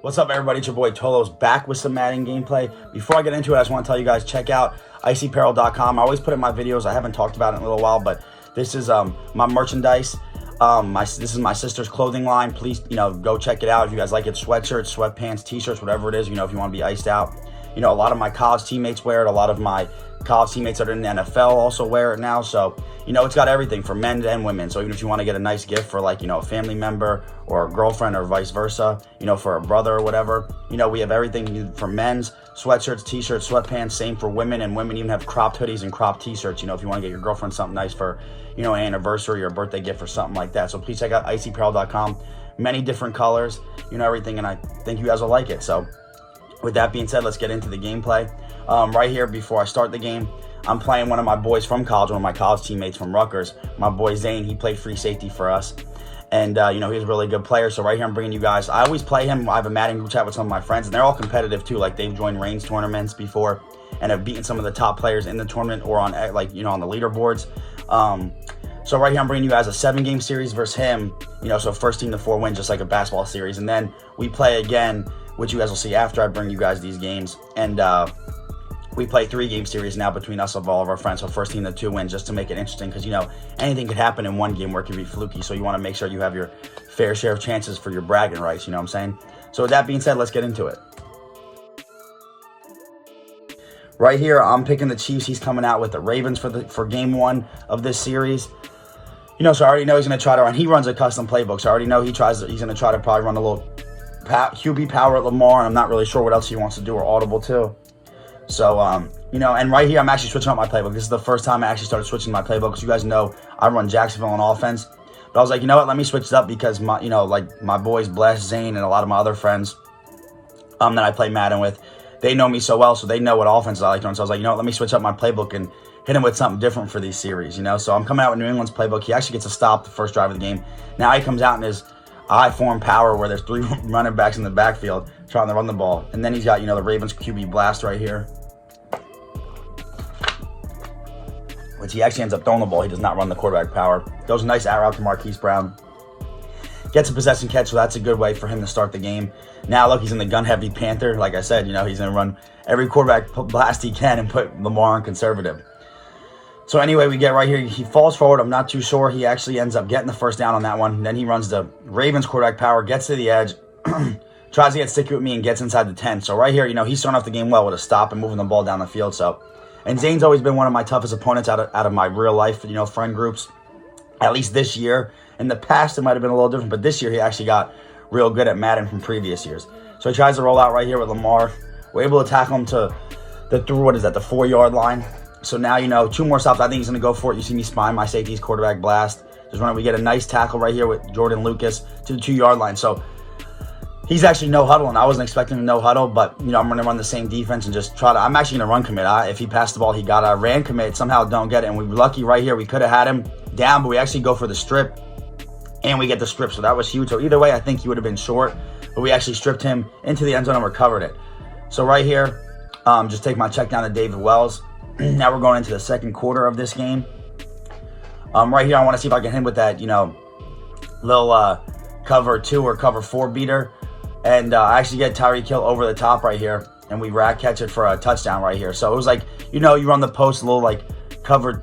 What's up, everybody? It's your boy Tolo's back with some Madden gameplay. Before I get into it, I just want to tell you guys, check out icyapparel.com. I always put in my videos. I haven't talked about it in a little while, but this is my merchandise. This is my sister's clothing line. Please, go check it out if you guys like it. Sweatshirts, sweatpants, t-shirts, whatever it is. If you want to be iced out. A lot of my college teammates wear it. A lot of my college teammates that are in the NFL also wear it now. So, it's got everything for men and women. So even if you want to get a nice gift for a family member or a girlfriend or vice versa, for a brother or whatever, we have everything for men's, sweatshirts, t-shirts, sweatpants, same for women. And women even have cropped hoodies and cropped t-shirts, if you want to get your girlfriend something nice for, an anniversary or a birthday gift or something like that. So please check out icyapparel.com. Many different colors, everything. And I think you guys will like it. So with that being said, let's get into the gameplay. Right here, before I start the game, I'm playing one of my boys from college, one of my college teammates from Rutgers. My boy Zane, he played free safety for us. And, he's a really good player. So right here, I'm bringing you guys. I always play him. I have a Madden group chat with some of my friends, and they're all competitive too. Like, they've joined range tournaments before and have beaten some of the top players in the tournament or on, on the leaderboards. So right here, I'm bringing you guys a 7-game series versus him. So first team to 4 wins, just like a basketball series. And then we play again, which you guys will see after I bring you guys these games. And we play 3-game series now between us of all of our friends. So first team to 2 wins, just to make it interesting, because anything could happen in one game where it could be fluky. So you want to make sure you have your fair share of chances for your bragging rights. You know what I'm saying? So with that being said, let's get into it. Right here, I'm picking the Chiefs. He's coming out with the Ravens for game 1 of this series. So I already know he's going to try to run. He runs a custom playbook, so I already know he's going to try to probably run a little QB power at Lamar, and I'm not really sure what else he wants to do, or audible too. So, and right here, I'm actually switching up my playbook. This is the first time I actually started switching my playbook, because you guys know I run Jacksonville on offense. But I was like, you know what, let me switch it up, because my boys Bless, Zane, and a lot of my other friends that I play Madden with, they know me so well, so they know what offenses I like to run. So I was like, let me switch up my playbook and hit him with something different for these series, So I'm coming out with New England's playbook. He actually gets a stop the first drive of the game. Now he comes out in his I-form power, where there's 3 running backs in the backfield trying to run the ball. And then he's got, the Ravens QB blast right here, which he actually ends up throwing the ball. He does not run the quarterback power. Throws a nice out to Marquise Brown. Gets a possession catch, so that's a good way for him to start the game. Now, look, he's in the gun-heavy Panther. Like I said, he's going to run every quarterback blast he can and put Lamar on conservative. So anyway, we get right here. He falls forward. I'm not too sure. He actually ends up getting the first down on that one. Then he runs the Ravens quarterback power, gets to the edge, tries to get sticky with me, and gets inside the 10. So right here, he's starting off the game well with a stop and moving the ball down the field. So, and Zane's always been one of my toughest opponents out of my real life, friend groups. At least this year. In the past, it might have been a little different, but this year he actually got real good at Madden from previous years. So he tries to roll out right here with Lamar. We're able to tackle him to the 4-yard line. So now, 2 more stops. I think he's going to go for it. You see me spying my safety's quarterback blast. Just running. We get a nice tackle right here with Jordan Lucas to the 2-yard line. So he's actually no huddle, and I wasn't expecting him to no huddle, but, I'm going to run the same defense and just try to. I'm actually going to run commit. If he passed the ball, he got a ran commit. Somehow don't get it. And we're lucky right here. We could have had him down, but we actually go for the strip, and we get the strip. So that was huge. So either way, I think he would have been short, but we actually stripped him into the end zone and recovered it. So right here, just take my check down to David Wells. Now we're going into the second quarter of this game. Right here, I want to see if I can hit with that, little cover 2 or cover 4 beater. And I actually get Tyreek Hill over the top right here, and we rack catch it for a touchdown right here. So it was like, you run the post a little cover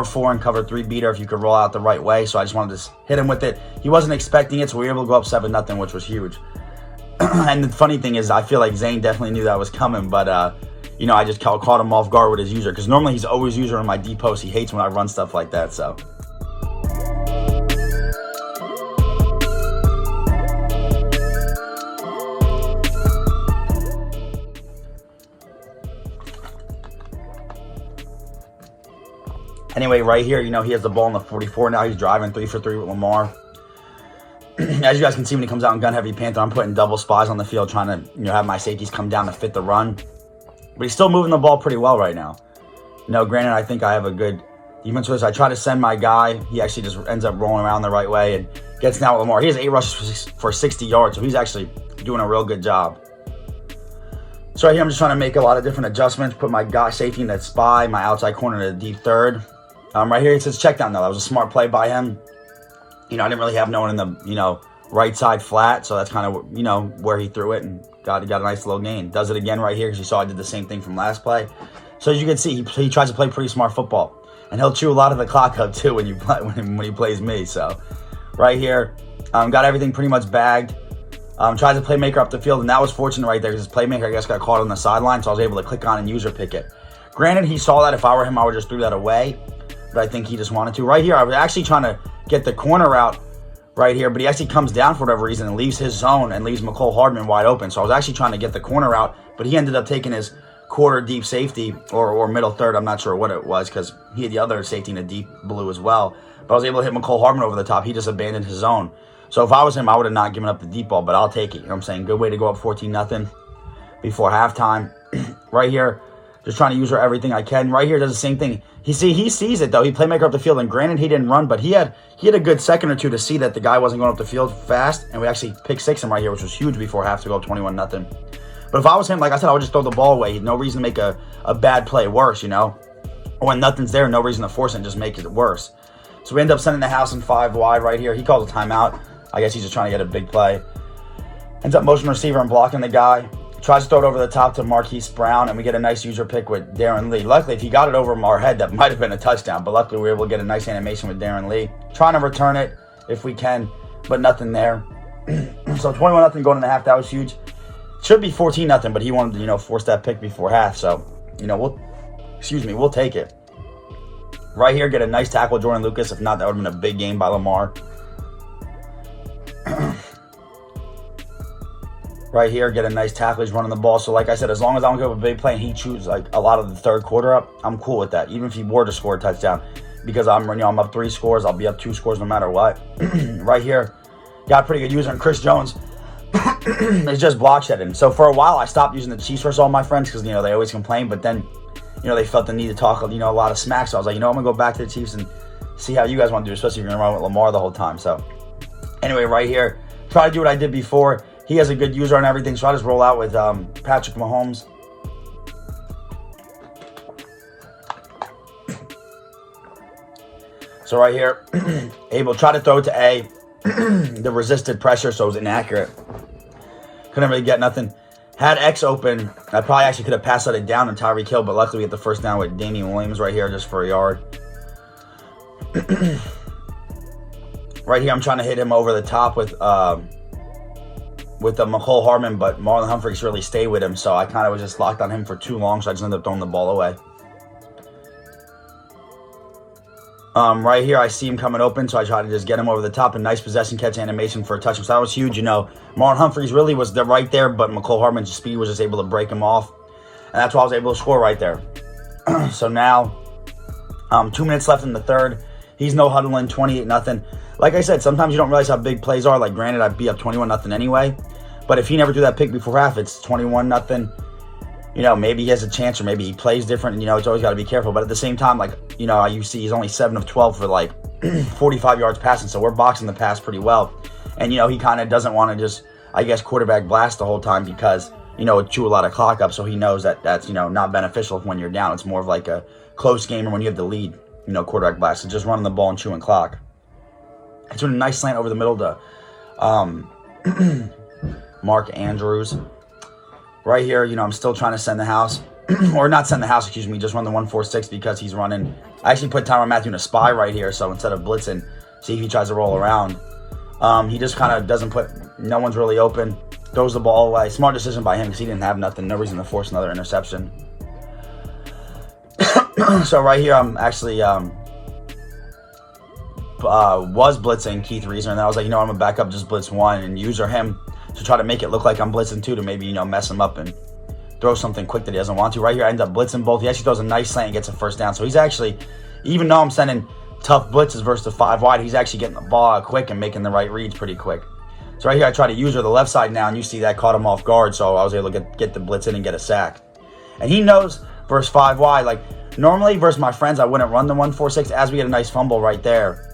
4 and cover 3 beater if you could roll out the right way. So I just wanted to hit him with it. He wasn't expecting it, so we were able to go up 7-0, which was huge. And the funny thing is, I feel like Zane definitely knew that was coming, but I just caught him off guard with his user, because normally he's always user in my D post. He hates when I run stuff like that. So. Anyway, right here, he has the ball in the 44. Now he's driving 3 for 3 with Lamar. As you guys can see, when he comes out in gun-heavy Panther, I'm putting double spies on the field, trying to have my safeties come down to fit the run. But he's still moving the ball pretty well right now. Granted, I think I have a good defense with this. I try to send my guy. He actually just ends up rolling around the right way and gets down with Lamar. He has 8 rushes for 60 yards, so he's actually doing a real good job. So right here, I'm just trying to make a lot of different adjustments. Put my guy safety in that spy, my outside corner to the deep third. Right here, it says check down, though. That was a smart play by him. I didn't really have no one in the, right side flat. So that's kind of, you know, where he threw it and got a nice little gain. Does it again right here because you saw I did the same thing from last play. So as you can see, he tries to play pretty smart football. And he'll chew a lot of the clock up too when he plays me. So right here, got everything pretty much bagged. Tries to playmaker up the field, and that was fortunate right there because his playmaker, I guess, got caught on the sideline, so I was able to click on and user pick it. Granted, he saw that. If I were him, I would just threw that away, but I think he just wanted to. Right here, I was actually trying to get the corner out right here, but he actually comes down for whatever reason and leaves his zone and leaves McCole Hardman wide open. So I was actually trying to get the corner out, but he ended up taking his quarter deep safety or middle third. I'm not sure what it was because he had the other safety in a deep blue as well. But I was able to hit McCole Hardman over the top. He just abandoned his zone. So if I was him, I would have not given up the deep ball, but I'll take it. You know what I'm saying? Good way to go up 14-0 before halftime. Right here, just trying to use everything I can. Right here does the same thing. He sees it though. He playmaker up the field, and granted he didn't run, but he had a good second or two to see that the guy wasn't going up the field fast, and we actually picked six him right here, which was huge before half to go up 21-0. But if I was him, like I said, I would just throw the ball away. No reason to make a bad play worse, you know? Or when nothing's there, no reason to force it and just make it worse. So we end up sending the house in 5 wide right here. He calls a timeout. I guess he's just trying to get a big play. Ends up motion receiver and blocking the guy. Tries to throw it over the top to Marquise Brown, and we get a nice user pick with Darren Lee. Luckily, if he got it over our head, that might have been a touchdown. But luckily, we were able to get a nice animation with Darren Lee. Trying to return it if we can, but nothing there. So 21-0 going into half. That was huge. Should be 14-0, but he wanted to, you know, force that pick before half. So, you know, we'll take it. Right here, get a nice tackle, Jordan Lucas. If not, that would have been a big game by Lamar. Right here, get a nice tackle. He's running the ball. So, like I said, as long as I don't give up a big play and he chews like a lot of the third quarter up, I'm cool with that. Even if he were to score a touchdown, because I'm up 3 scores, I'll be up 2 scores no matter what. Right here, got a pretty good user, and Chris Jones is just block shedding. So for a while, I stopped using the Chiefs versus all my friends because, you know, they always complain, but then, you know, they felt the need to talk, you know, a lot of smack. So I was like, you know, I'm gonna go back to the Chiefs and see how you guys want to do, especially if you're gonna run with Lamar the whole time. So anyway, right here, try to do what I did before. He has a good user and everything, so I just roll out with Patrick Mahomes. So right here, able to try to throw it to A. The resisted pressure, so it was inaccurate. Couldn't really get nothing. Had X open. I probably actually could have passed it down and Tyreek Hill, but luckily we get the first down with Damian Williams right here just for a yard. Right here, I'm trying to hit him over the top with McCole Hardman, but Marlon Humphreys really stayed with him, so I kind of was just locked on him for too long, so I just ended up throwing the ball away. Right here, I see him coming open, so I try to just get him over the top. A nice possession catch animation for a touchdown. So that was huge, you know. Marlon Humphreys really was right there, but McCole Hardman's speed was just able to break him off. And that's why I was able to score right there. So now, 2 minutes left in the third. He's no huddling, 28-0. Like I said, sometimes you don't realize how big plays are. Like, granted, I'd be up 21-0 anyway. But if he never threw that pick before half, it's 21-0. You know, maybe he has a chance or maybe he plays different. You know, it's always got to be careful. But at the same time, like, you know, you see he's only 7 of 12 for like 45 yards passing. So we're boxing the pass pretty well. And, you know, he kind of doesn't want to just, I guess, quarterback blast the whole time because, you know, it chew a lot of clock up. So he knows that that's, you know, not beneficial when you're down. It's more of like a close game or when you have the lead, you know, quarterback blast. So just running the ball and chewing clock. It's been a nice slant over the middle to Mark Andrews. Right here, you know, I'm still trying to send the house. Or not send the house, excuse me, just run the 1-4-6 because he's running. I actually put Tyrann Mathieu in a spy right here, so instead of blitzing, see if he tries to roll around. He just kind of doesn't put, no one's really open. Throws the ball away. Smart decision by him because he didn't have nothing. No reason to force another interception. So right here, I'm actually was blitzing Keith Reaser, and then I was like, you know, I'm gonna back up, just blitz one and user him to try to make it look like I'm blitzing two to maybe, you know, mess him up and throw something quick that he doesn't want to. Right here, I end up blitzing both. He actually throws a nice slant and gets a first down. So he's actually, even though I'm sending tough blitzes versus the 5 wide, he's actually getting the ball out quick and making the right reads pretty quick. So right here, I try to use her the left side now, and you see that caught him off guard, so I was able to get the blitz in and get a sack. And he knows versus 5 wide, like normally versus my friends, I wouldn't run the 1-4-6 as we get a nice fumble right there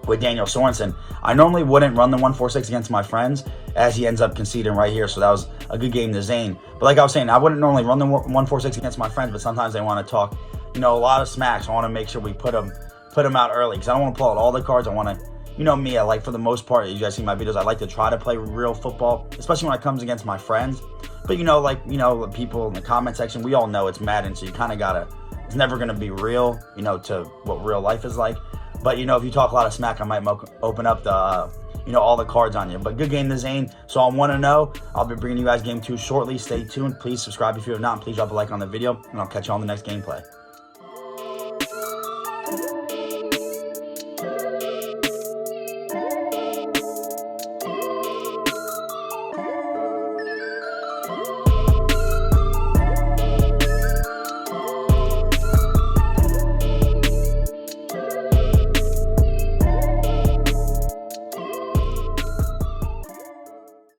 with Daniel Sorensen. I normally wouldn't run the 1-4-6 against my friends as he ends up conceding right here. So that was a good game to Zane. But like I was saying, I wouldn't normally run the 1-4-6 against my friends, but sometimes they want to talk, you know, a lot of smacks. I want to make sure we put them out early because I don't want to pull out all the cards. I want to, you know me, I like, for the most part, you guys see my videos, I like to try to play real football, especially when it comes against my friends. But people in the comment section, we all know it's Madden, so you kind of gotta, it's never gonna be real, to what real life is like. But if you talk a lot of smack, I might open up the all the cards on you. But good game to Zane. So I'm 1-0. I'll be bringing you guys game 2 shortly. Stay tuned. Please subscribe if you have not, and please drop a like on the video, and I'll catch you on the next gameplay.